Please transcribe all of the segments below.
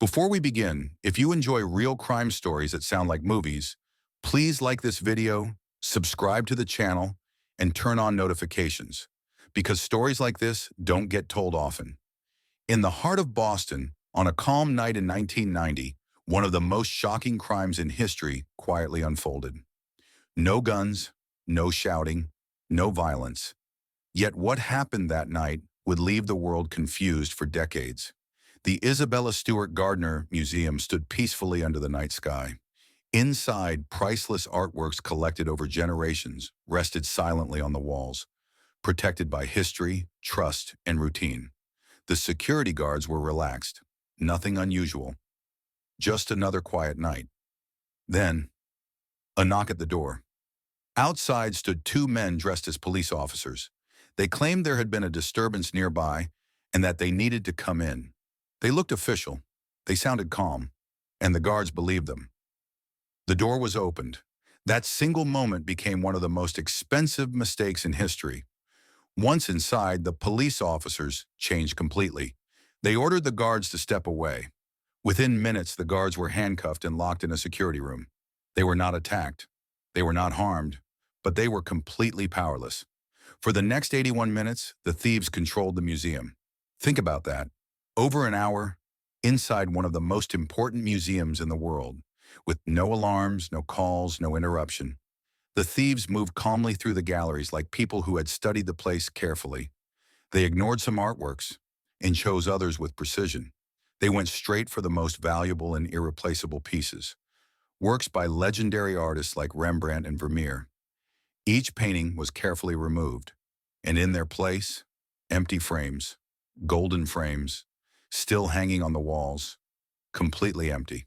Before we begin, if you enjoy real crime stories that sound like movies, please like this video, subscribe to the channel, and turn on notifications, because stories like this don't get told often. In the heart of Boston, on a calm night in 1990, one of the most shocking crimes in history quietly unfolded. No guns, no shouting, no violence. Yet what happened that night would leave the world confused for decades. The Isabella Stewart Gardner Museum stood peacefully under the night sky. Inside, priceless artworks collected over generations rested silently on the walls, protected by history, trust, and routine. The security guards were relaxed. Nothing unusual. Just another quiet night. Then, a knock at the door. Outside stood two men dressed as police officers. They claimed there had been a disturbance nearby and that they needed to come in. They looked official. They sounded calm, and the guards believed them. The door was opened. That single moment became one of the most expensive mistakes in history. Once inside, the police officers changed completely. They ordered the guards to step away. Within minutes, the guards were handcuffed and locked in a security room. They were not attacked. They were not harmed, but they were completely powerless. For the next 81 minutes, the thieves controlled the museum. Think about that. Over an hour, inside one of the most important museums in the world, with no alarms, no calls, no interruption. The thieves moved calmly through the galleries like people who had studied the place carefully. They ignored some artworks and chose others with precision. They went straight for the most valuable and irreplaceable pieces, works by legendary artists like Rembrandt and Vermeer. Each painting was carefully removed, and in their place, empty frames, golden frames, still hanging on the walls, completely empty.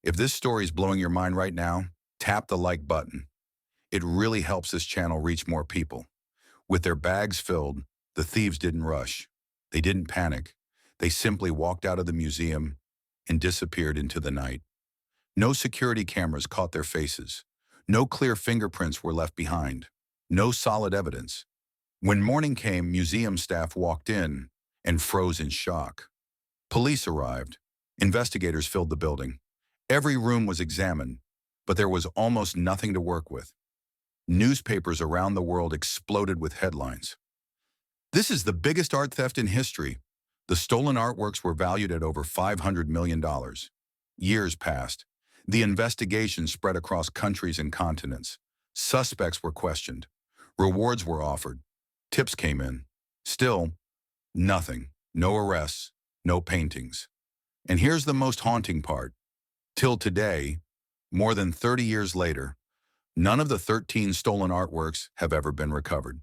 If this story is blowing your mind right now, tap the like button. It really helps this channel reach more people. With their bags filled, the thieves didn't rush. They didn't panic. They simply walked out of the museum and disappeared into the night. No security cameras caught their faces. No clear fingerprints were left behind. No solid evidence. When morning came, museum staff walked in and froze in shock. Police arrived. Investigators filled the building. Every room was examined, but there was almost nothing to work with. Newspapers around the world exploded with headlines. This is the biggest art theft in history. The stolen artworks were valued at over $500 million. Years passed. The investigation spread across countries and continents. Suspects were questioned. Rewards were offered. Tips came in. Still, nothing. No arrests, no paintings. And here's the most haunting part. Till today, more than 30 years later, none of the 13 stolen artworks have ever been recovered.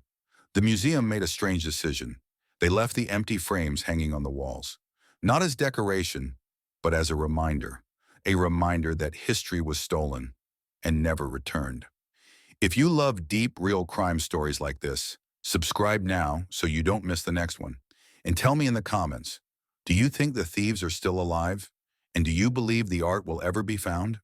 The museum made a strange decision. They left the empty frames hanging on the walls, not as decoration, but as a reminder that history was stolen and never returned. If you love deep, real crime stories like this, subscribe now so you don't miss the next one. And tell me in the comments, do you think the thieves are still alive? And do you believe the art will ever be found?